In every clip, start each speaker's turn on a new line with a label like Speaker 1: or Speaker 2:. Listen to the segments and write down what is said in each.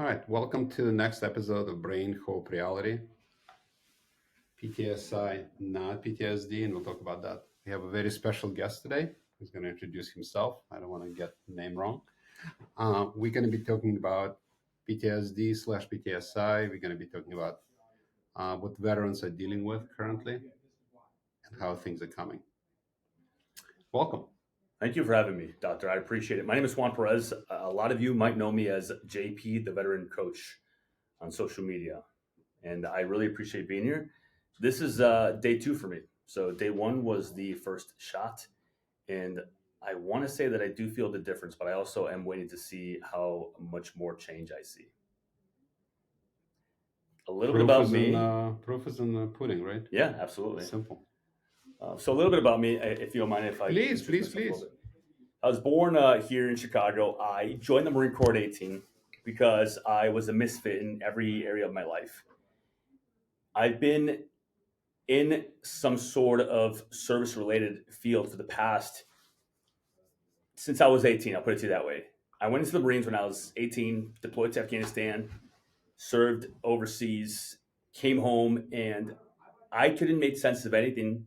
Speaker 1: All right, welcome to the next episode of Brain Hope Reality. PTSI, not PTSD, and we'll talk about that. We have a very special guest today who's going to introduce himself. I don't want to get the name wrong. We're going to be talking about PTSD/PTSI. We're going to be talking about what veterans are dealing with currently and how things are coming. Welcome.
Speaker 2: Thank you for having me, Doctor. I appreciate it. My name is Juan Perez. A lot of you might know me as JP, the veteran coach on social media. And I really appreciate being here. This is day 2 for me. So day 1 was the first shot. And I want to say that I do feel the difference, but I also am waiting to see how much more change I see. A little bit about me.
Speaker 1: Proof is in the pudding, right?
Speaker 2: Yeah, absolutely.
Speaker 1: Simple.
Speaker 2: So a little bit about me, if you don't mind if I...
Speaker 1: Please.
Speaker 2: I was born here in Chicago. I joined the Marine Corps at 18 because I was a misfit in every area of my life. I've been in some sort of service-related field for the past, since I was 18, I'll put it to you that way. I went into the Marines when I was 18, deployed to Afghanistan, served overseas, came home, and I couldn't make sense of anything.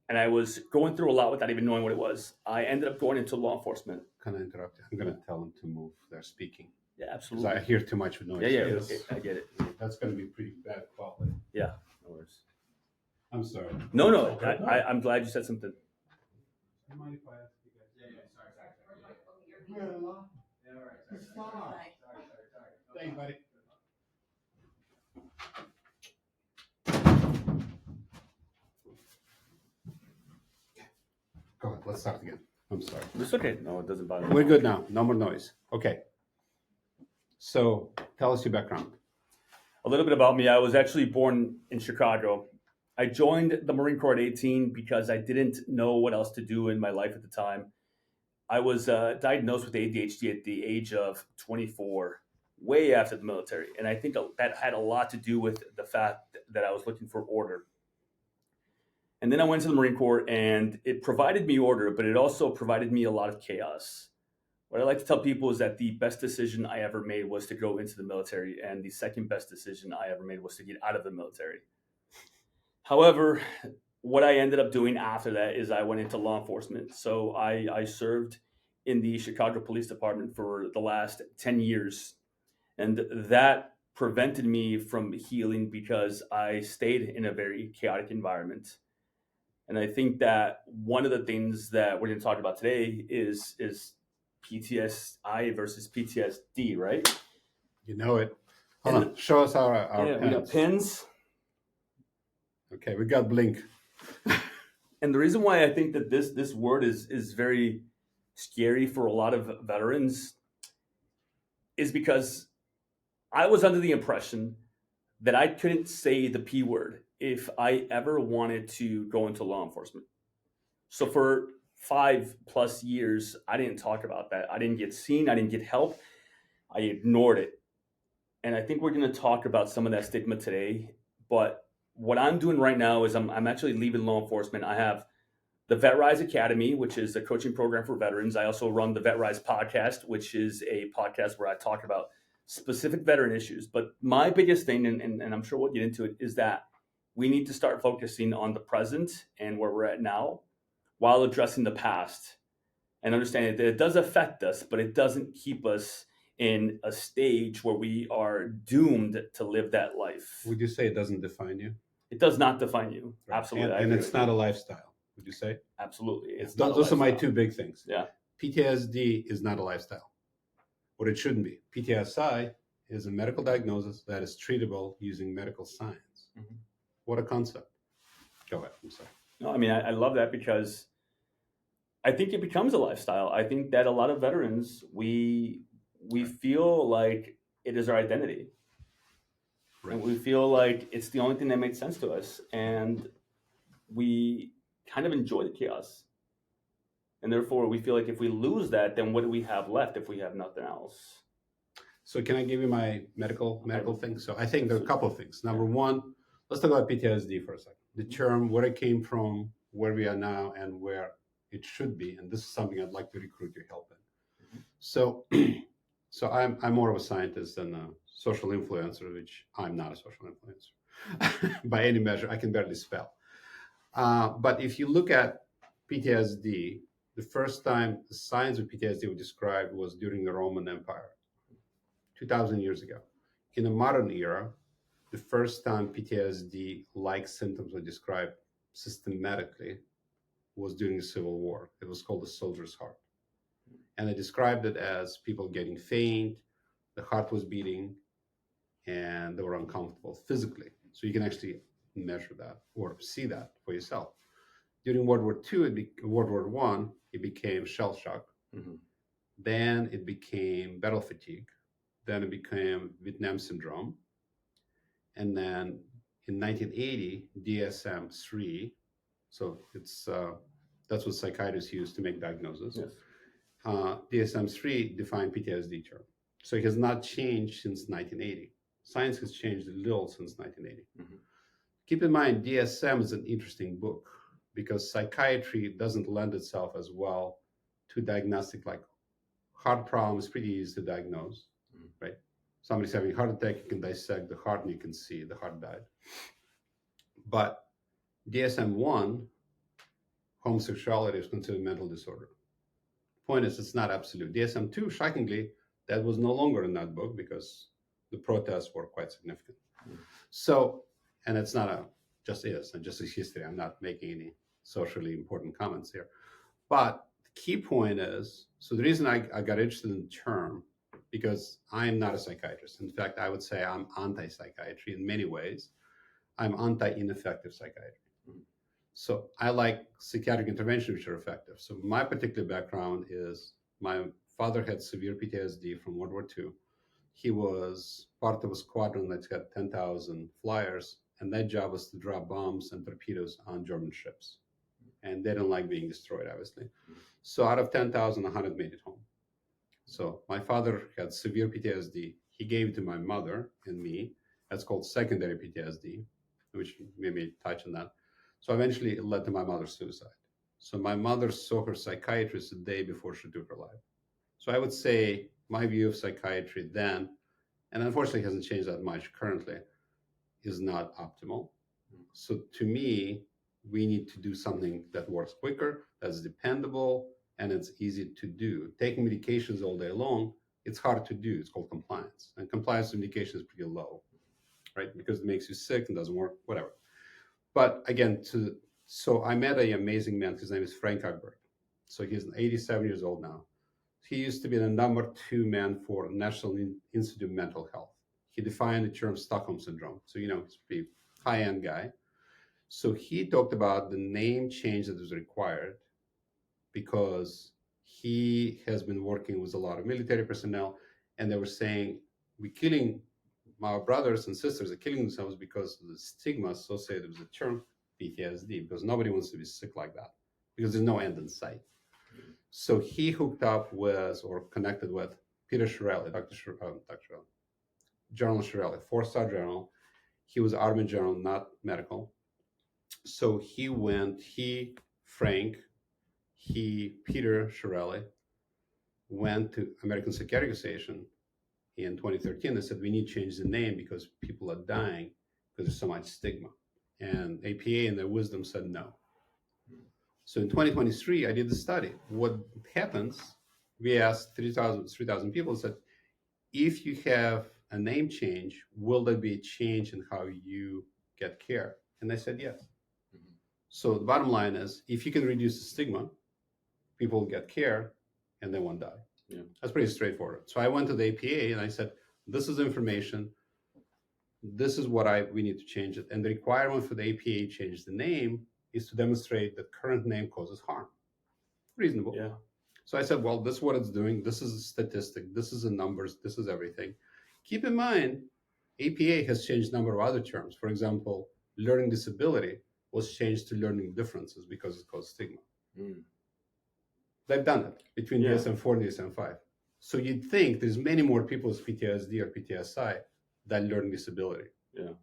Speaker 2: And I was going through a lot without even knowing what it was. I ended up going into law enforcement.
Speaker 1: Can I interrupt you? I'm going to tell them to move. They're speaking.
Speaker 2: Yeah,
Speaker 1: Because
Speaker 2: absolutely.
Speaker 1: I hear too much noise.
Speaker 2: Yeah, okay, I get it.
Speaker 1: That's going to be pretty bad quality.
Speaker 2: Yeah, no worries.
Speaker 1: I'm sorry.
Speaker 2: No, I'm glad you said something.
Speaker 1: You mind if I ask you guys? Sorry. Thanks, buddy. Go ahead. Let's start again. I'm sorry.
Speaker 2: It's okay. No, it doesn't bother me.
Speaker 1: We're good now. No more noise. Okay. So tell us your background.
Speaker 2: A little bit about me. I was actually born in Chicago. I joined the Marine Corps at 18 because I didn't know what else to do in my life at the time. I was diagnosed with ADHD at the age of 24, way after the military. And I think that had a lot to do with the fact that I was looking for order. And then I went to the Marine Corps, and it provided me order, but it also provided me a lot of chaos. What I like to tell people is that the best decision I ever made was to go into the military, and the second best decision I ever made was to get out of the military. However, what I ended up doing after that is I went into law enforcement. So I served in the Chicago Police Department for the last 10 years, and that prevented me from healing because I stayed in a very chaotic environment. And I think that one of the things that we're going to talk about today is PTSI versus PTSD, right?
Speaker 1: You know it. Hold on. Show us our pens.
Speaker 2: We got pins.
Speaker 1: Okay, we got blink.
Speaker 2: And the reason why I think that this word is very scary for a lot of veterans is because I was under the impression that I couldn't say the P word if I ever wanted to go into law enforcement. So for 5+ years, I didn't talk about that. I didn't get seen. I didn't get help. I ignored it. And I think we're going to talk about some of that stigma today. But what I'm doing right now is I'm actually leaving law enforcement. I have the VetRise Academy, which is a coaching program for veterans. I also run the VetRise podcast, which is a podcast where I talk about specific veteran issues. But my biggest thing, and I'm sure we'll get into it, is that we need to start focusing on the present and where we're at now while addressing the past and understanding that it does affect us, but it doesn't keep us in a stage where we are doomed to live that life.
Speaker 1: Would you say it doesn't define you?
Speaker 2: It does not define you. Right. Absolutely.
Speaker 1: And it's not a lifestyle, would you say?
Speaker 2: Absolutely.
Speaker 1: Those are my two big things.
Speaker 2: Yeah.
Speaker 1: PTSD is not a lifestyle. What it shouldn't be. PTSI is a medical diagnosis that is treatable using medical science. Mm-hmm. What a concept. Go ahead. I'm sorry.
Speaker 2: No, I mean, I love that because I think it becomes a lifestyle. I think that a lot of veterans, we feel like it is our identity. Right. And we feel like it's the only thing that makes sense to us. And we kind of enjoy the chaos. And therefore, we feel like if we lose that, then what do we have left if we have nothing else?
Speaker 1: So can I give you my medical thing? So I think there are a couple of things. Number one, let's talk about PTSD for a second. The term, where it came from, where we are now, and where it should be. And this is something I'd like to recruit your help in. Mm-hmm. So So I'm more of a scientist than a social influencer, which I'm not a social influencer by any measure. I can barely spell. But if you look at PTSD, the first time the science of PTSD was described was during the Roman Empire, 2,000 years ago. In the modern era, the first time PTSD-like symptoms were described systematically was during the Civil War. It was called the soldier's heart. And they described it as people getting faint, the heart was beating, and they were uncomfortable physically. So you can actually measure that or see that for yourself. During World War II, World War One, it became shell shock.
Speaker 2: Mm-hmm.
Speaker 1: Then it became battle fatigue. Then it became Vietnam syndrome. And then in 1980, DSM-3. So it's that's what psychiatrists use to make diagnoses.
Speaker 2: Yes.
Speaker 1: DSM-3 defined PTSD term. So it has not changed since 1980. Science has changed a little since 1980.
Speaker 2: Mm-hmm.
Speaker 1: Keep in mind, DSM is an interesting book because psychiatry doesn't lend itself as well to diagnostic. Like heart problem is pretty easy to diagnose, right? Somebody's having a heart attack, you can dissect the heart and you can see the heart died. But DSM-1, homosexuality is considered a mental disorder. Point is, it's not absolute. DSM-2, shockingly, that was no longer in that book because the protests were quite significant. So, and it's not a, just is, and just a history. I'm not making any socially important comments here. But the key point is, so the reason I got interested in the term, because I'm not a psychiatrist. In fact, I would say I'm anti-psychiatry in many ways. I'm anti-ineffective psychiatry. So I like psychiatric interventions which are effective. So my particular background is my father had severe PTSD from World War II. He was part of a squadron that's got 10,000 flyers, and that job was to drop bombs and torpedoes on German ships. And they don't like being destroyed, obviously. So out of 10,000, 100 made it home. So my father had severe PTSD. He gave it to my mother and me. That's called secondary PTSD, which made me touch on that. So eventually it led to my mother's suicide. So my mother saw her psychiatrist the day before she took her life. So I would say my view of psychiatry then, and unfortunately hasn't changed that much currently, is not optimal. So to me, we need to do something that works quicker, that's dependable, and it's easy to do. Taking medications all day long, it's hard to do. It's called compliance. And compliance to medication is pretty low, right? Because it makes you sick and doesn't work, whatever. But again, so I met an amazing man. His name is Frank Egbert. So he's 87 years old now. He used to be the number 2 man for National Institute of Mental Health. He defined the term Stockholm Syndrome. So, he's a pretty high-end guy. So he talked about the name change that was required because he has been working with a lot of military personnel, and they were saying, we're killing our brothers and sisters are killing themselves because of the stigma associated with the term PTSD, because nobody wants to be sick like that, because there's no end in sight. So he hooked up with or connected with Peter Shirelli, General Shirelli, 4-star general. He was Army general, not medical. So Peter Shirelli went to American Psychiatric Association in 2013. They said, we need to change the name because people are dying because there's so much stigma. And APA in their wisdom said no. So in 2023, I did the study. What happens, we asked 3,000 people, said, if you have a name change, will there be a change in how you get care? And they said yes. Mm-hmm. So the bottom line is, if you can reduce the stigma, people will get care and they won't die. Yeah. That's pretty straightforward. So I went to the APA and I said, this is information. This is what we need to change it. And the requirement for the APA to change the name is to demonstrate that current name causes harm. Reasonable. Yeah. So I said, well, this is what it's doing. This is a statistic. This is the numbers. This is everything. Keep in mind, APA has changed a number of other terms. For example, learning disability was changed to learning differences because it caused stigma. Mm. They've done it between DSM-4 and DSM-5. So you'd think there's many more people with PTSD or PTSI than learning disability. Yeah.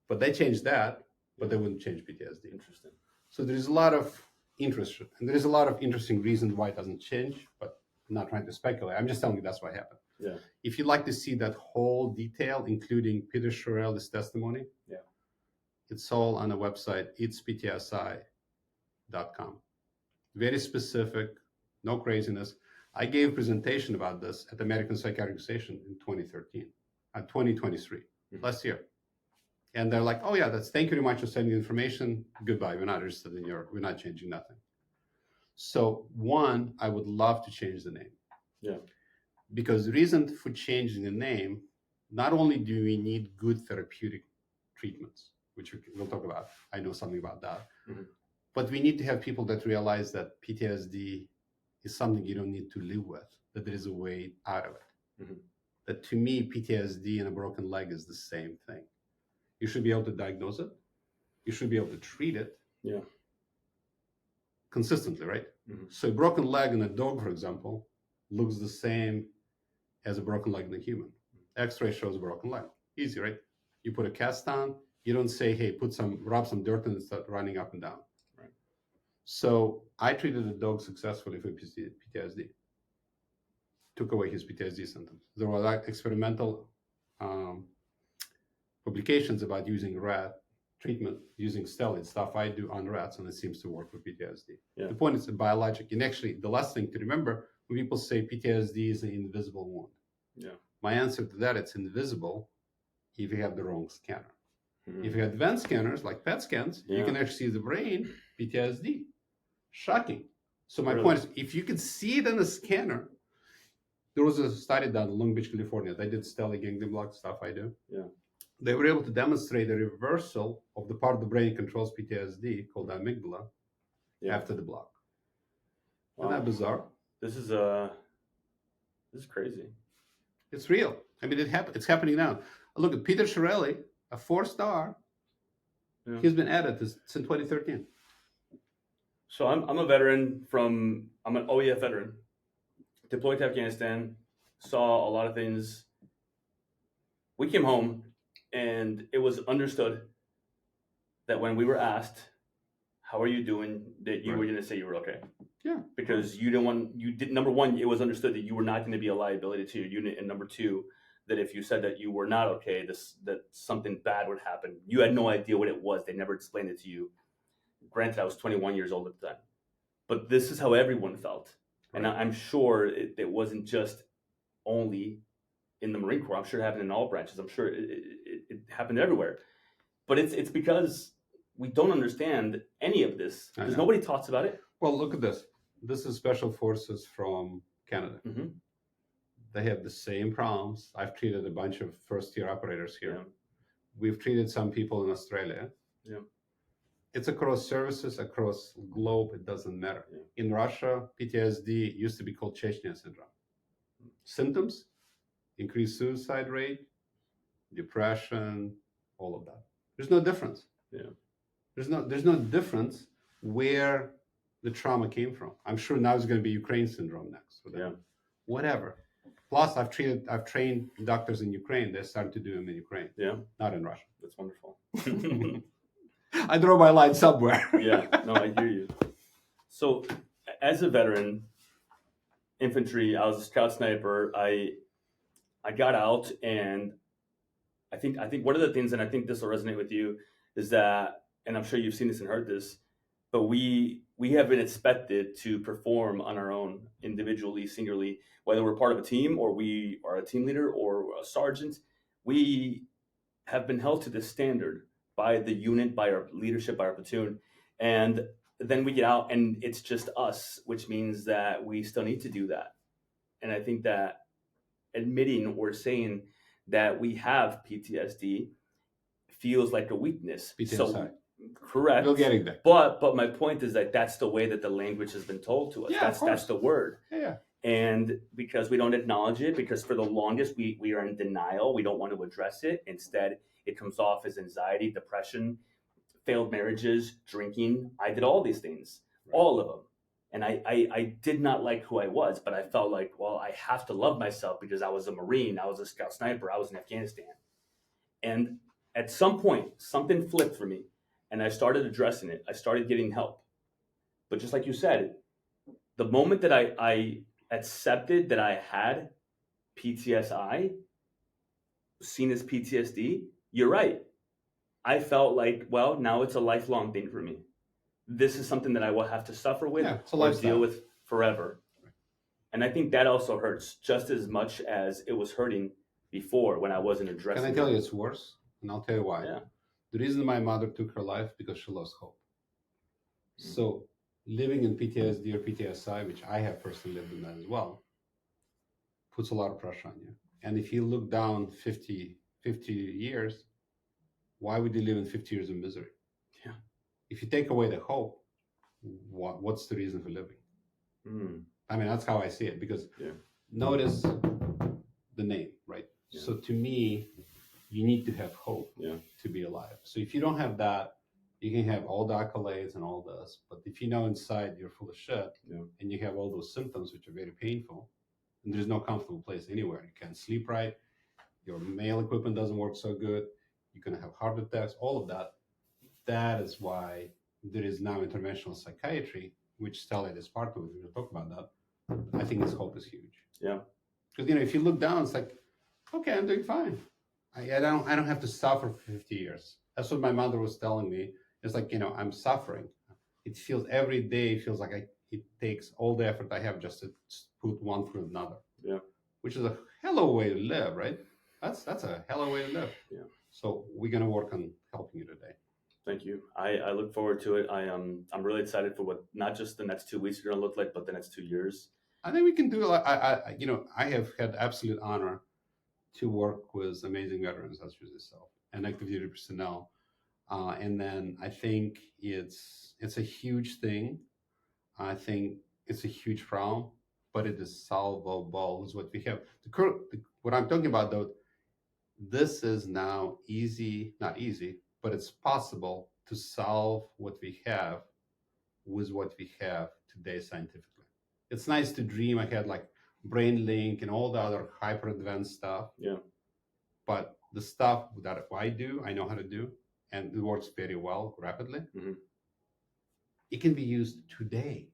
Speaker 1: But they changed that, but they wouldn't change PTSD. Interesting. So there's a lot of interest, and there's a lot of interesting reasons why it doesn't change, but I'm not trying to speculate. I'm just telling you that's what happened.
Speaker 2: Yeah.
Speaker 1: If you'd like to see that whole detail, including Peter Chiarelli's testimony, it's all on the website, itsptsi.com. Very specific, no craziness. I gave a presentation about this at the American Psychiatric Association in 2023, last year. And they're like, oh yeah, thank you very much for sending the information. Goodbye. We're not interested in we're not changing nothing. So one, I would love to change the name.
Speaker 2: Yeah.
Speaker 1: Because the reason for changing the name, not only do we need good therapeutic treatments, which we'll talk about, I know something about that, but we need to have people that realize that PTSD is something you don't need to live with, that there is a way out of it. That to me, PTSD and a broken leg is the same thing. You should be able to diagnose it. You should be able to treat it.
Speaker 2: Yeah.
Speaker 1: Consistently, right? So a broken leg in a dog, for example, looks the same as a broken leg in a human. X-ray shows a broken leg. Easy, right? You put a cast on. You don't say, hey, rub some dirt in and start running up and down.
Speaker 2: Right.
Speaker 1: So I treated a dog successfully for PTSD. Took away his PTSD symptoms. There were experimental publications about using rat treatment, using steroids, stuff I do on rats, and it seems to work for PTSD.
Speaker 2: Yeah.
Speaker 1: The point is a biologic. And actually, the last thing to remember, when people say PTSD is an invisible wound. Yeah. My answer to that, it's invisible if you have the wrong scanner. If you have advanced scanners, like PET scans, you can actually see the brain, PTSD. Shocking. So my point is, if you could see it in a scanner, there was a study done in Long Beach, California. They did stellate ganglion block stuff I do. Yeah. They were able to demonstrate a reversal of the part of the brain that controls PTSD called the amygdala after the block. Wow. Isn't that bizarre?
Speaker 2: This is crazy.
Speaker 1: It's real. I mean, it's happening now. Look at Peter Chiarelli, a 4-star. Yeah. He's been at it since 2013.
Speaker 2: So I'm a veteran I'm an OEF veteran, deployed to Afghanistan, saw a lot of things. We came home, and it was understood that when we were asked, how are you doing, that you were going to say you were okay.
Speaker 1: Yeah.
Speaker 2: Because number one, it was understood that you were not going to be a liability to your unit. And number two, that if you said that you were not okay, that something bad would happen. You had no idea what it was. They never explained it to you. Granted, I was 21 years old at the time. But this is how everyone felt. Right. And I'm sure it wasn't just only in the Marine Corps. I'm sure it happened in all branches. I'm sure it happened everywhere. But it's because we don't understand any of this. Because nobody talks about it.
Speaker 1: Well, look at this. This is Special Forces from Canada. Mm-hmm. They have the same problems. I've treated a bunch of first-year operators here. Yeah. We've treated some people in Australia. Yeah. It's across services, across globe. It doesn't matter. Yeah. In Russia, PTSD used to be called Chechnya syndrome. Symptoms: increased suicide rate, depression, all of that. There's no difference. Yeah. There's no difference where the trauma came from. I'm sure now it's going to be Ukraine syndrome next. Yeah. Whatever. Plus, I've trained doctors in Ukraine. They're starting to do them in Ukraine. Yeah. Not in Russia.
Speaker 2: That's wonderful.
Speaker 1: I draw my line somewhere.
Speaker 2: Yeah. No, I hear you. So, as a veteran, infantry, I was a scout sniper. I got out, and I think one of the things, and I think this will resonate with you, is that, and I'm sure you've seen this and heard this, but we have been expected to perform on our own, individually, singularly, whether we're part of a team or we are a team leader or a sergeant. We have been held to this standard by the unit, by our leadership, by our platoon. And then we get out and it's just us, which means that we still need to do that. And I think that admitting or saying that we have PTSD feels like a weakness.
Speaker 1: PTSD.
Speaker 2: So, correct.
Speaker 1: We'll get it back.
Speaker 2: But my point is that that's the way that the language has been told to us.
Speaker 1: Yeah,
Speaker 2: that's the word.
Speaker 1: Yeah.
Speaker 2: And because we don't acknowledge it, because for the longest we are in denial, we don't want to address it. Instead, it comes off as anxiety, depression, failed marriages, drinking. I did all these things, right. All of them. And I did not like who I was, but I felt like, well, I have to love myself because I was a Marine, I was a scout sniper, I was in Afghanistan. And at some point, something flipped for me. And I started addressing it. I started getting help. But just like you said, the moment that I accepted that I had PTSI, seen as PTSD, you're right. I felt like, well, now it's a lifelong thing for me. This is something that I will have to suffer with
Speaker 1: it's a
Speaker 2: or
Speaker 1: lifestyle.
Speaker 2: deal with forever. And I think that also hurts just as much as it was hurting before when I wasn't addressing
Speaker 1: Can
Speaker 2: it.
Speaker 1: I tell you it's worse? And I'll tell you why.
Speaker 2: Yeah.
Speaker 1: The reason my mother took her life because she lost hope. So living in PTSD or PTSI, which I have personally lived in that as well, puts a lot of pressure on you. And if you look down 50 years, why would you live in 50 years of misery?
Speaker 2: Yeah.
Speaker 1: If you take away the hope, what's the reason for living? I mean, that's how I see it, because notice the name, right? Yeah. So to me, you need to have hope to be alive. So if you don't have that, you can have all the accolades and all this, but if you know inside you're full of shit and you have all those symptoms, which are very painful, and there's no comfortable place anywhere. You can't sleep right. Your mail equipment doesn't work so good. You're going to have heart attacks, all of that. That is why there is now interventional psychiatry, which Starlight is part of it. We'll talk about that. I think this hope is huge.
Speaker 2: Yeah.
Speaker 1: Because, if you look down, it's like, okay, I'm doing fine. I don't have to suffer for 50 years. That's what my mother was telling me. It's like, I'm suffering. It feels every day feels like it takes all the effort I have just to put one through another. Yeah. Which is a hell of a way to live, right? That's a hell of a way to live. Yeah. So we're gonna work on helping you today.
Speaker 2: Thank you. I look forward to it. I'm really excited for what not just the next 2 weeks are gonna look like, but the next 2 years.
Speaker 1: I think we can do. I have had absolute honor to work with amazing veterans such as yourself and active duty personnel. And then I think it's a huge thing. I think it's a huge problem, but it is solvable is what we have. What I'm talking about though, this is now not easy, but it's possible to solve what we have with what we have today scientifically. It's nice to dream ahead like brain link and all the other hyper advanced stuff. Yeah. But the stuff that I know how to do, and it works very well rapidly. Mm-hmm. It can be used today.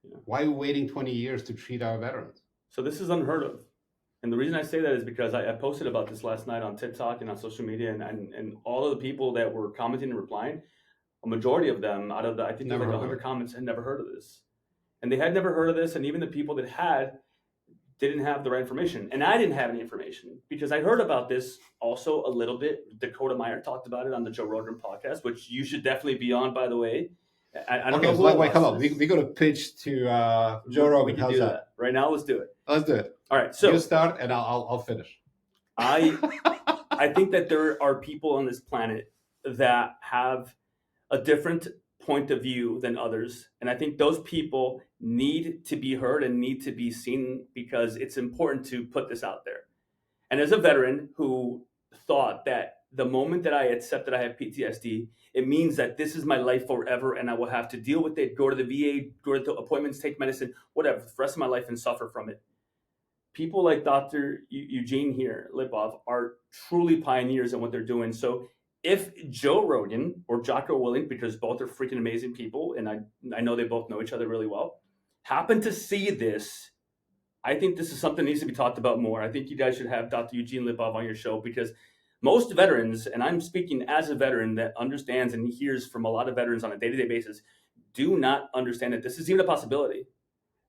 Speaker 1: Yeah. Why are we waiting 20 years to treat our veterans?
Speaker 2: So this is unheard of. And the reason I say that is because I posted about this last night on TikTok and on social media, and all of the people that were commenting and replying, a majority of them out of the, I think there's like 100 comments, had never heard of this. And they had never heard of this, and even the people that had didn't have the right information. And I didn't have any information because I heard about this also a little bit. Dakota Meyer talked about it on the Joe Rogan podcast, which you should definitely be on, by the way. I don't know.
Speaker 1: Wait, come on. We got to pitch to Joe Rogan.
Speaker 2: How's that? Right now, let's do it.
Speaker 1: Let's do it.
Speaker 2: All right. So
Speaker 1: you start, and I'll finish.
Speaker 2: I think that there are people on this planet that have a different point of view than others, and I think those people need to be heard and need to be seen because it's important to put this out there. And as a veteran who thought that the moment that I accept that I have PTSD, it means that this is my life forever and I will have to deal with it, go to the VA, go to appointments, take medicine, whatever, for the rest of my life and suffer from it. People like Dr. Eugene here, Lipov, are truly pioneers in what they're doing. So if Joe Rogan or Jocko Willink, because both are freaking amazing people, and I know they both know each other really well, happen to see this, I think this is something that needs to be talked about more. I think you guys should have Dr. Eugene Lipov on your show because most veterans, and I'm speaking as a veteran that understands and hears from a lot of veterans on a day-to-day basis, do not understand that this is even a possibility.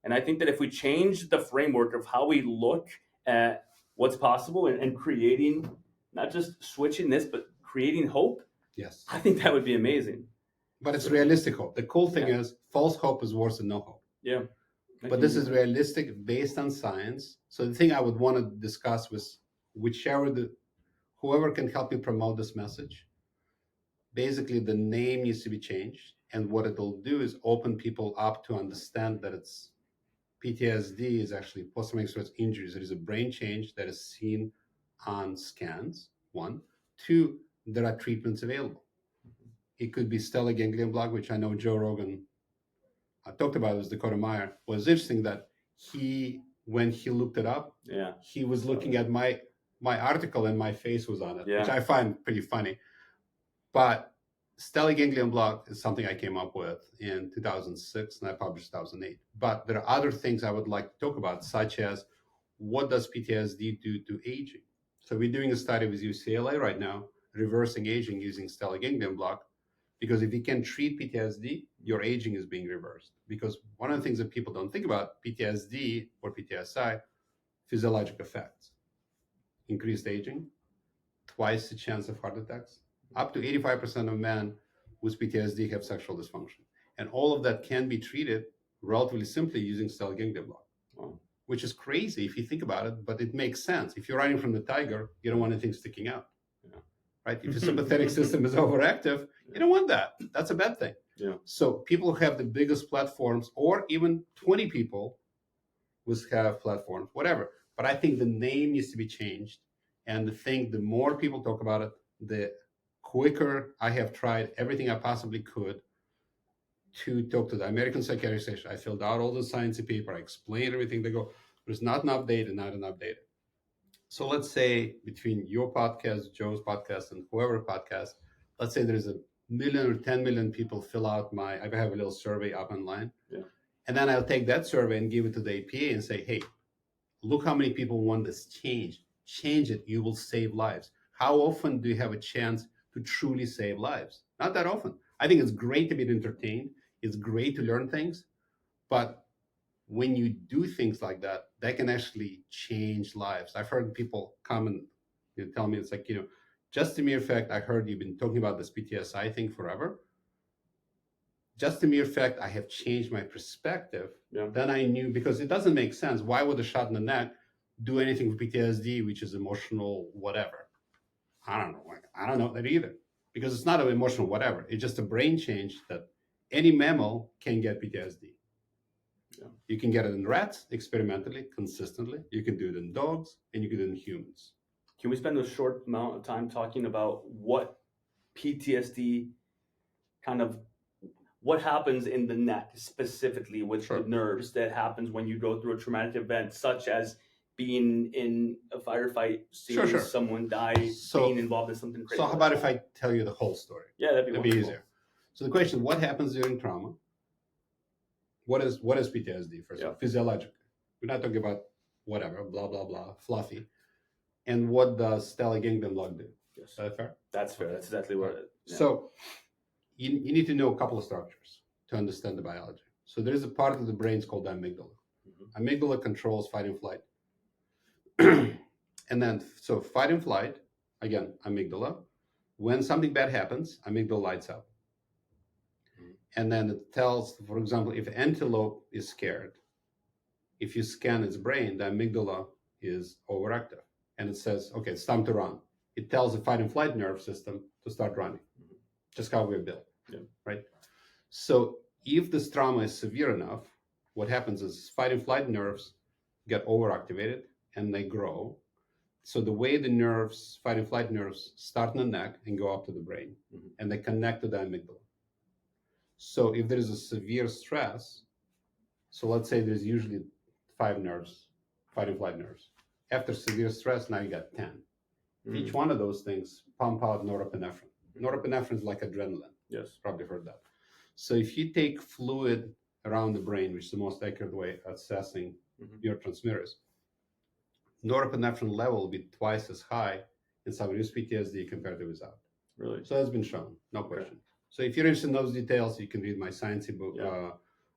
Speaker 2: And I think that if we change the framework of how we look at what's possible and creating, not just switching this, but creating hope,
Speaker 1: yes,
Speaker 2: I think that would be amazing.
Speaker 1: But it's realistic hope. The cool thing is false hope is worse than no hope.
Speaker 2: Yeah.
Speaker 1: But this is realistic based on science. So the thing I would want to discuss was whoever can help me promote this message. Basically, the name needs to be changed. And what it'll do is open people up to understand that it's PTSD is actually post-traumatic stress injuries. It is a brain change that is seen on scans, 1. 2, there are treatments available. It could be stellar ganglion block, which I know Joe Rogan talked about with Dakota Meyer. Was interesting that when he looked it up, he was looking at my article and my face was on it, which I find pretty funny. But stellar ganglion block is something I came up with in 2006 and I published 2008. But there are other things I would like to talk about, such as what does PTSD do to aging? So we're doing a study with UCLA right now, reversing aging using stellate ganglion block, because if you can treat PTSD, your aging is being reversed. Because one of the things that people don't think about, PTSD or PTSI, physiologic effects, increased aging, twice the chance of heart attacks, up to 85% of men with PTSD have sexual dysfunction. And all of that can be treated relatively simply using stellate ganglion block.
Speaker 2: Wow.
Speaker 1: Which is crazy if you think about it, but it makes sense. If you're running from the tiger, you don't want anything sticking out.
Speaker 2: Yeah.
Speaker 1: Right? If your sympathetic system is overactive, you don't want that. That's a bad thing.
Speaker 2: Yeah.
Speaker 1: So people who have the biggest platforms, or even 20 people with have platforms, whatever. But I think the name needs to be changed. And the more people talk about it, the quicker. I have tried everything I possibly could to talk to the American Psychiatric Association. I filled out all the science paper. I explained everything. They go, there's not enough data, not enough data. So let's say between your podcast, Joe's podcast, and whoever podcast, let's say there's 1 million or 10 million people fill out I have a little survey up online.
Speaker 2: Yeah.
Speaker 1: And then I'll take that survey and give it to the APA and say, hey, look how many people want this change. Change it, you will save lives. How often do you have a chance to truly save lives? Not that often. I think it's great to be entertained. It's great to learn things. But when you do things like that, that can actually change lives. I've heard people come and tell me, it's like, just the mere fact, I heard you've been talking about this PTSI thing forever. Just the mere fact I have changed my perspective, then I knew, because it doesn't make sense. Why would a shot in the neck do anything with PTSD, which is emotional whatever? I don't know. I don't know that either, because it's not an emotional whatever. It's just a brain change that any mammal can get PTSD. Yeah. You can get it in rats experimentally, consistently. You can do it in dogs, and you can do it in humans.
Speaker 2: Can we spend a short amount of time talking about what PTSD what happens in the neck specifically with the nerves that happens when you go through a traumatic event, such as being in a firefight, seeing someone die, being involved in something crazy?
Speaker 1: So how about if I tell you the whole story?
Speaker 2: Yeah, that'd be
Speaker 1: easier. So the question, what happens during trauma? What is PTSD, first of all? Physiologically. We're not talking about whatever, blah, blah, blah, fluffy. And what does stellate ganglion block do?
Speaker 2: Yes.
Speaker 1: Is that fair?
Speaker 2: That's fair. That's exactly what it is. Yeah.
Speaker 1: So you need to know a couple of structures to understand the biology. So there's a part of the brain called the amygdala. Mm-hmm. Amygdala controls fight and flight. And then, so fight and flight, again, amygdala. When something bad happens, amygdala lights up. Mm-hmm. And then it tells, for example, if an antelope is scared, if you scan its brain, the amygdala is overactive. And it says, okay, it's time to run. It tells the fight and flight nerve system to start running. Mm-hmm. Just how we're built, right? So if this trauma is severe enough, what happens is fight and flight nerves get overactivated and they grow. So the way the nerves, fight and flight nerves, start in the neck and go up to the brain, and they connect to the amygdala. So if there is a severe stress, so let's say there's usually 5 nerves, fight and flight nerves. After severe stress, now you got 10. Each one of those things pump out norepinephrine. Norepinephrine is like adrenaline. Yes, probably heard that. So if you take fluid around the brain, which is the most accurate way of assessing neurotransmitters, norepinephrine level will be twice as high in somebody with PTSD compared to without. Really? So that's been shown, no question. Okay. So if you're interested in those details, you can read my science book,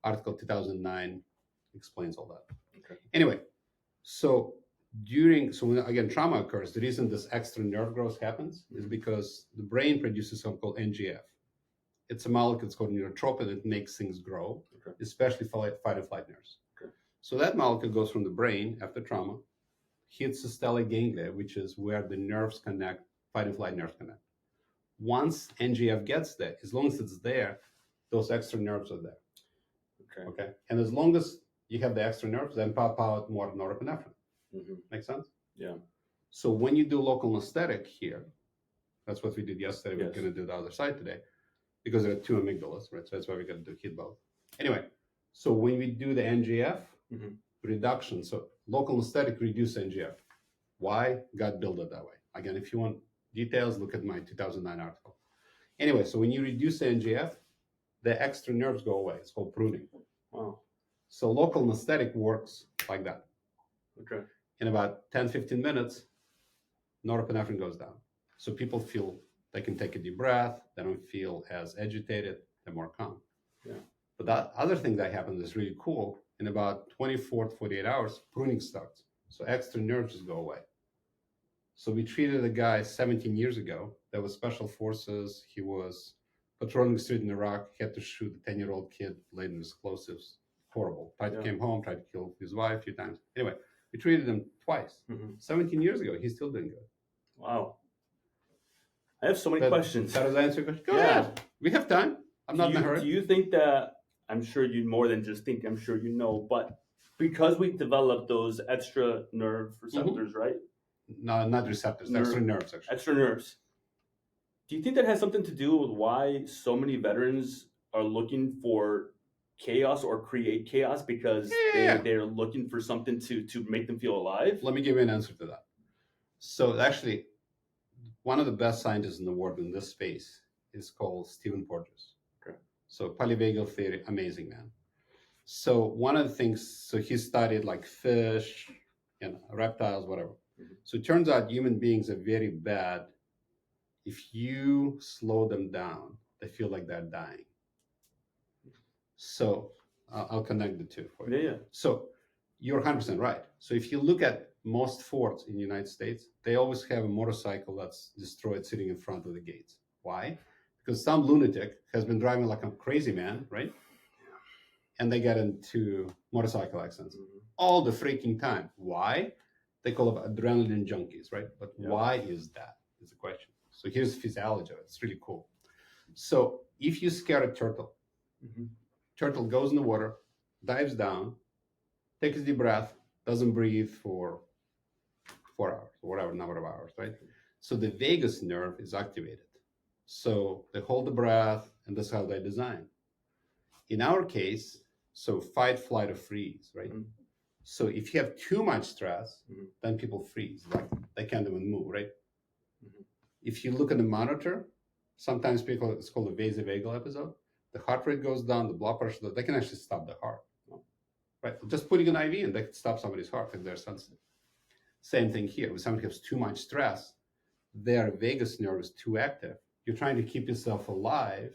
Speaker 1: article 2009, explains all that. Okay. Anyway, so when, again, trauma occurs, the reason this extra nerve growth happens is because the brain produces something called NGF. It's a molecule, it's called neurotropin, that makes things grow, especially fight and flight nerves. Okay. So that molecule goes from the brain after trauma, hits the stellate ganglia, which is where the nerves connect, fight and flight nerves connect. Once NGF gets there, as long as it's there, those extra nerves are there. Okay. And as long as you have the extra nerves, then pop out more norepinephrine. Make sense? Yeah. So when you do local anesthetic here, that's what we did yesterday. Yes. We're going to do the other side today because there are 2 amygdalas, right? So that's why we got to do hit both. Anyway, so when we do the NGF reduction, so local anesthetic reduce NGF. Why? God built it that way. Again, if you want details, look at my 2009 article. Anyway, so when you reduce the NGF, the extra nerves go away. It's called pruning. Wow. So local anesthetic works like that. Okay. in about 10, 15 minutes, norepinephrine goes down. So people feel they can take a deep breath, they don't feel as agitated, they're more calm.
Speaker 2: Yeah.
Speaker 1: But that other thing that happens is really cool. In about 24 to 48 hours, pruning starts. So extra nerves just go away. So we treated a guy 17 years ago that was special forces. He was patrolling the street in Iraq, he had to shoot a 10-year-old kid laden with explosives. Horrible. Came home, tried to kill his wife a few times. Anyway, we treated him twice. 17 years ago, he's still doing good.
Speaker 2: Wow. I have so many questions.
Speaker 1: That does answer your question? Go ahead. We have time. I'm not in a hurry.
Speaker 2: Do you think that, I'm sure you more than just think, I'm sure you know, but because we developed those extra nerve receptors, right?
Speaker 1: No, not receptors, extra nerves, actually.
Speaker 2: Extra nerves. Do you think that has something to do with why so many veterans are looking for chaos or create chaos because they're looking for something to make them feel alive?
Speaker 1: Let me give you an answer to that. So actually, one of the best scientists in the world in this space is called Stephen Porges.
Speaker 2: Okay.
Speaker 1: So polyvagal theory, amazing man. So one of the things, so he studied like fish, reptiles, whatever. So it turns out human beings are very bad. If you slow them down, they feel like they're dying. So I'll connect the two for you.
Speaker 2: Yeah.
Speaker 1: So you're 100% right. So if you look at most forts in the United States, they always have a motorcycle that's destroyed sitting in front of the gates. Why? Because some lunatic has been driving like a crazy man, right? And they get into motorcycle accidents all the freaking time. Why? They call it adrenaline junkies, right? But why is that? Is the question. So here's the physiology of it. It's really cool. So if you scare a turtle, turtle goes in the water, dives down, takes a deep breath, doesn't breathe for 4 hours or whatever number of hours, right? So the vagus nerve is activated. So they hold the breath, and that's how they're designed. In our case, so fight, flight, or freeze, right? So if you have too much stress, then people freeze, like they can't even move, right? If you look at the monitor, sometimes people, it's called a vasovagal episode. The heart rate goes down, the blood pressure, they can actually stop the heart, right? Just putting an IV in, they can stop somebody's heart if they're sensitive. Same thing here. When somebody has too much stress, their vagus nerve is too active. You're trying to keep yourself alive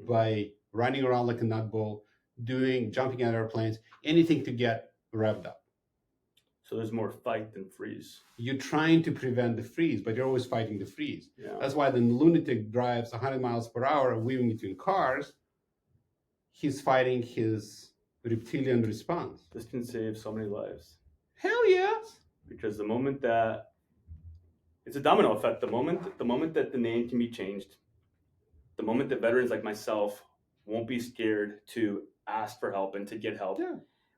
Speaker 1: by running around like a nutball, jumping out of airplanes, anything to get revved up.
Speaker 2: So there's more fight than freeze.
Speaker 1: You're trying to prevent the freeze, but you're always fighting the freeze.
Speaker 2: Yeah.
Speaker 1: That's why the lunatic drives 100 miles per hour weaving between cars. He's fighting his reptilian response.
Speaker 2: This can save so many lives.
Speaker 1: Hell yes.
Speaker 2: Because the moment that, it's a domino effect, the moment that the name can be changed, the moment that veterans like myself won't be scared to ask for help and to get help,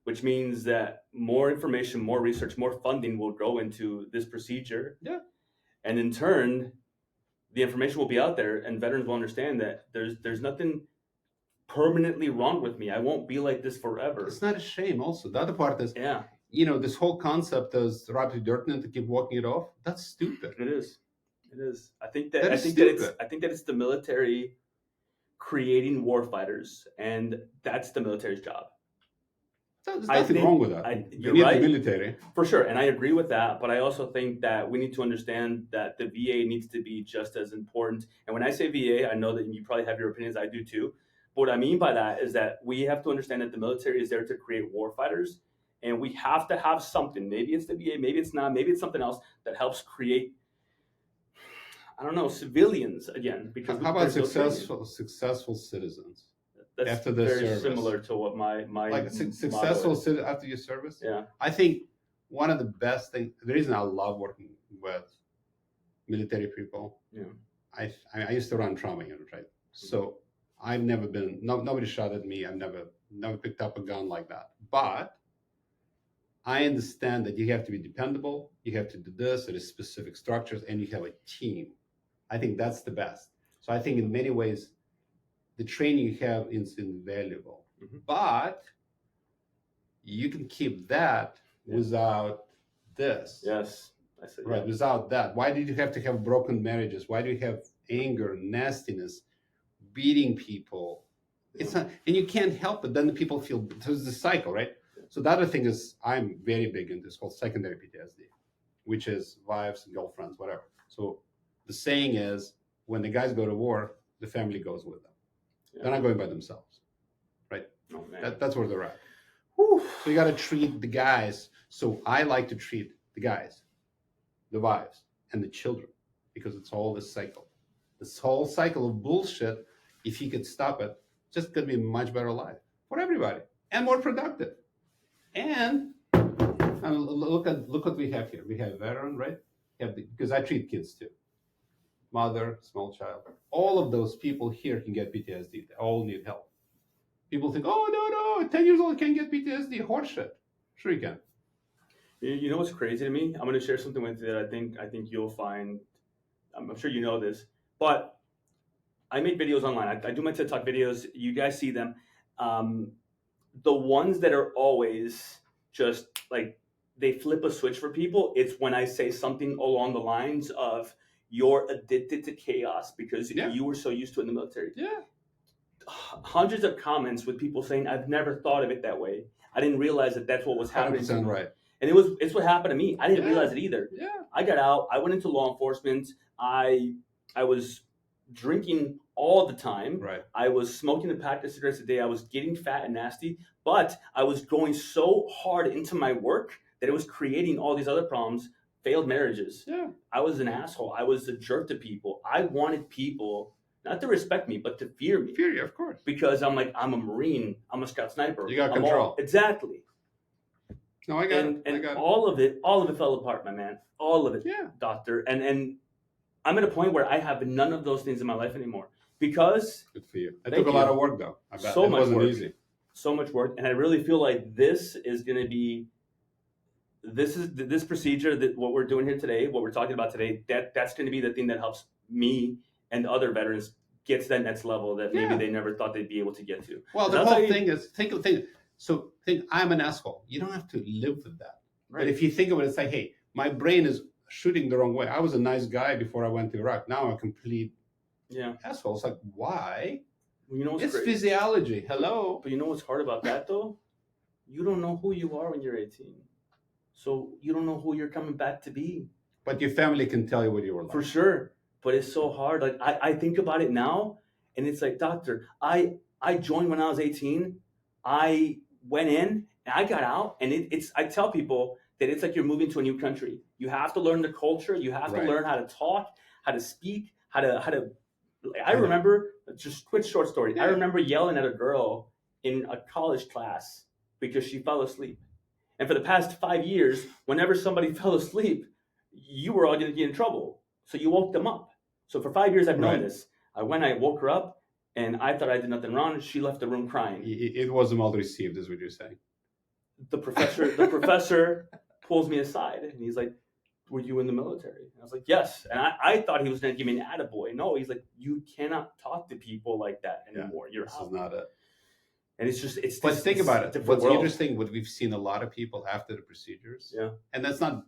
Speaker 2: which means that more information, more research, more funding will go into this procedure.
Speaker 1: Yeah.
Speaker 2: And in turn, the information will be out there and veterans will understand that there's nothing permanently wrong with me. I won't be like this forever.
Speaker 1: It's not a shame also. The other part is, this whole concept of rub the dirt in to keep walking it off, that's stupid.
Speaker 2: It is. I think that it's the military creating war fighters, and that's the military's job.
Speaker 1: There's nothing wrong with that. You need the military.
Speaker 2: For sure, and I agree with that, but I also think that we need to understand that the VA needs to be just as important. And when I say VA, I know that you probably have your opinions, I do too. But what I mean by that is that we have to understand that the military is there to create war fighters, and we have to have something. Maybe it's the VA, maybe it's not, maybe it's something else that helps create, I don't know, civilians again. Because
Speaker 1: how about successful citizens?
Speaker 2: That's
Speaker 1: after the
Speaker 2: very
Speaker 1: service.
Speaker 2: Similar to what my
Speaker 1: like successful citizen after your service.
Speaker 2: Yeah,
Speaker 1: I think one of the best things. The reason I love working with military people.
Speaker 2: Yeah,
Speaker 1: I used to run trauma unit, right? So I've never been. Nobody shot at me. I've never picked up a gun like that. But I understand that you have to be dependable. You have to do this. There is specific structures, and you have a team. I think that's the best. So I think in many ways, the training you have is invaluable, but you can keep that without this.
Speaker 2: Yes, I see.
Speaker 1: Right, without that. Why did you have to have broken marriages? Why do you have anger, nastiness, beating people? It's not, and you can't help it. Then the people feel, there's the cycle, right? So the other thing is I'm very big into, it's called secondary PTSD, which is wives and girlfriends, whatever. So the saying is, when the guys go to war, the family goes with them.
Speaker 2: Yeah.
Speaker 1: They're not going by themselves, right?
Speaker 2: Oh, man.
Speaker 1: That's where they're at.
Speaker 2: Whew.
Speaker 1: So you got to treat the guys. So I like to treat the guys, the wives, and the children, because it's all this cycle. This whole cycle of bullshit, if you could stop it, just going to be a much better life for everybody and more productive. And look what we have here. We have veteran, right? Because I treat kids too. Mother, small child. All of those people here can get PTSD. They all need help. People think, oh, no, 10 years old can't get PTSD. Horseshit. Sure you can.
Speaker 2: You know what's crazy to me? I'm going to share something with you that I think you'll find. I'm sure you know this, but I make videos online. I do my TikTok videos. You guys see them. The ones that are always just like they flip a switch for people, it's when I say something along the lines of, you're addicted to chaos because you were so used to it in the military.
Speaker 1: Yeah.
Speaker 2: Hundreds of comments with people saying, I've never thought of it that way. I didn't realize that that's what was happening.
Speaker 1: 100% right.
Speaker 2: And it's what happened to me. I didn't realize it either.
Speaker 1: Yeah.
Speaker 2: I got out. I went into law enforcement. I was drinking all the time.
Speaker 1: Right.
Speaker 2: I was smoking a pack of cigarettes a day. I was getting fat and nasty. But I was going so hard into my work that it was creating all these other problems. Failed marriages.
Speaker 1: Yeah.
Speaker 2: I was an asshole. I was a jerk to people. I wanted people not to respect me, but to fear me.
Speaker 1: Fear you, of course.
Speaker 2: Because I'm like, I'm a Marine. I'm a scout sniper.
Speaker 1: You got control.
Speaker 2: Exactly.
Speaker 1: No, I got it.
Speaker 2: And all of it fell apart, my man. All of it, doctor. And I'm at a point where I have none of those things in my life anymore. Because
Speaker 1: good for you. It took a lot of work, though. I bet.
Speaker 2: So much
Speaker 1: wasn't
Speaker 2: work.
Speaker 1: Easy.
Speaker 2: So much work. And I really feel like this is going to be, this procedure, that what we're doing here today, what we're talking about today, that's going to be the thing that helps me and other veterans get to that next level that maybe they never thought they'd be able to get to.
Speaker 1: Well, the whole thing is, think, I'm an asshole. You don't have to live with that. Right. But if you think of it, it's like, hey, my brain is shooting the wrong way. I was a nice guy before I went to Iraq. Now I'm a complete asshole. It's like, why?
Speaker 2: Well, you know what's
Speaker 1: it's
Speaker 2: great?
Speaker 1: Physiology. Hello.
Speaker 2: But you know what's hard about that, though? You don't know who you are when you're 18. So you don't know who you're coming back to be.
Speaker 1: But your family can tell you what you were like.
Speaker 2: For sure. But it's so hard. Like I think about it now, and it's like, doctor, I joined when I was 18. I went in and I got out, and it's I tell people that it's like you're moving to a new country. You have to learn the culture. You have to learn how to talk, how to speak, how to. I remember, just quick short story. Yeah. I remember yelling at a girl in a college class because she fell asleep. And for the past 5 years, whenever somebody fell asleep, you were all going to get in trouble. So you woke them up. So for 5 years, I've known this. I woke her up, and I thought I did nothing wrong. She left the room crying.
Speaker 1: It wasn't well received, is what you're saying.
Speaker 2: The professor pulls me aside, and he's like, were you in the military? And I was like, yes. And I thought he was going to give me an attaboy. No, he's like, you cannot talk to people like that anymore. This
Speaker 1: is not it.
Speaker 2: And it's
Speaker 1: but think about it. What's
Speaker 2: world.
Speaker 1: Interesting, what we've seen a lot of people after the procedures.
Speaker 2: Yeah.
Speaker 1: And there's no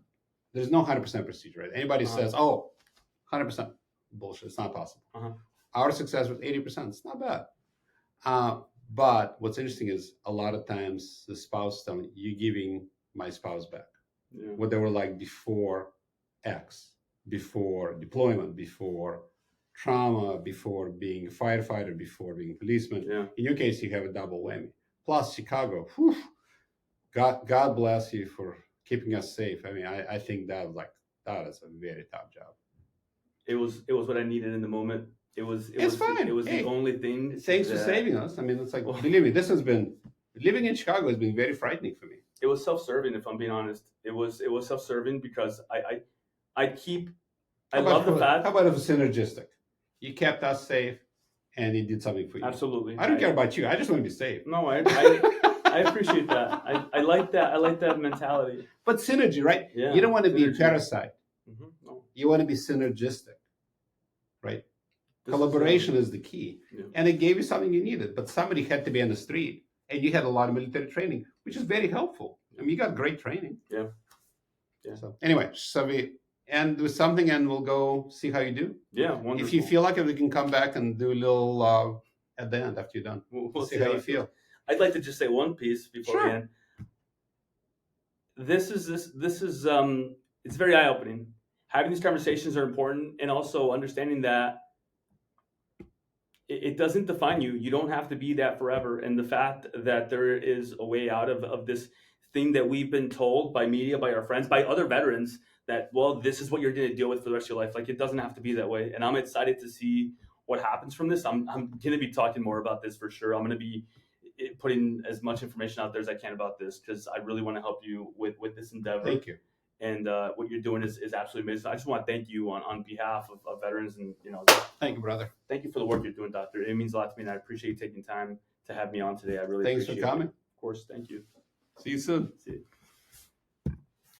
Speaker 1: 100% procedure, right? Anybody says, 100%. Bullshit. It's not possible. Our success was 80%. It's not bad. But what's interesting is a lot of times the spouse telling you giving my spouse back what they were like before X, before deployment, before trauma, before being a firefighter, before being a policeman.
Speaker 2: Yeah.
Speaker 1: In your case, you have a double whammy. Plus Chicago. Whew, God bless you for keeping us safe. I mean, I think that is a very tough job.
Speaker 2: It was what I needed in the moment. It was
Speaker 1: fine.
Speaker 2: It was the only thing.
Speaker 1: Thanks for saving us. I mean, it's like, believe me, living in Chicago has been very frightening for me.
Speaker 2: It was self-serving, if I'm being honest. It was self-serving because I love the fact.
Speaker 1: How about it was synergistic? You kept us safe, and he did something for you.
Speaker 2: Absolutely.
Speaker 1: I don't care about you. I just want to be safe.
Speaker 2: No, I appreciate that. I like that. I like that mentality.
Speaker 1: But synergy, right?
Speaker 2: Yeah,
Speaker 1: you don't want to be a parasite.
Speaker 2: No.
Speaker 1: You want to be synergistic, right? Collaboration is the key. Yeah. And it gave you something you needed. But somebody had to be on the street, and you had a lot of military training, which is very helpful. I mean, you got great training.
Speaker 2: Yeah.
Speaker 1: So anyway, we end with something, and we'll go see how you do.
Speaker 2: Yeah, wonderful.
Speaker 1: If you feel like it, we can come back and do a little at the end after you're done.
Speaker 2: We'll
Speaker 1: see how you feel.
Speaker 2: I'd like to just say one piece before we end. this is it's very eye opening. Having these conversations are important, and also understanding that it doesn't define you. You don't have to be that forever. And the fact that there is a way out of this thing that we've been told by media, by our friends, by other veterans, that, well, this is what you're going to deal with for the rest of your life. Like, it doesn't have to be that way. And I'm excited to see what happens from this. I'm going to be talking more about this for sure. I'm going to be putting as much information out there as I can about this, because I really want to help you with this endeavor.
Speaker 1: Thank you.
Speaker 2: And what you're doing is absolutely amazing. I just want to thank you on behalf of veterans, and
Speaker 1: Thank you, brother.
Speaker 2: thank you for the work you're doing, Doctor. It means a lot to me, and I appreciate you taking time to have me on today. I really
Speaker 1: Thanks
Speaker 2: appreciate
Speaker 1: for coming.
Speaker 2: it. Of course, thank you.
Speaker 1: See you soon.
Speaker 2: See you.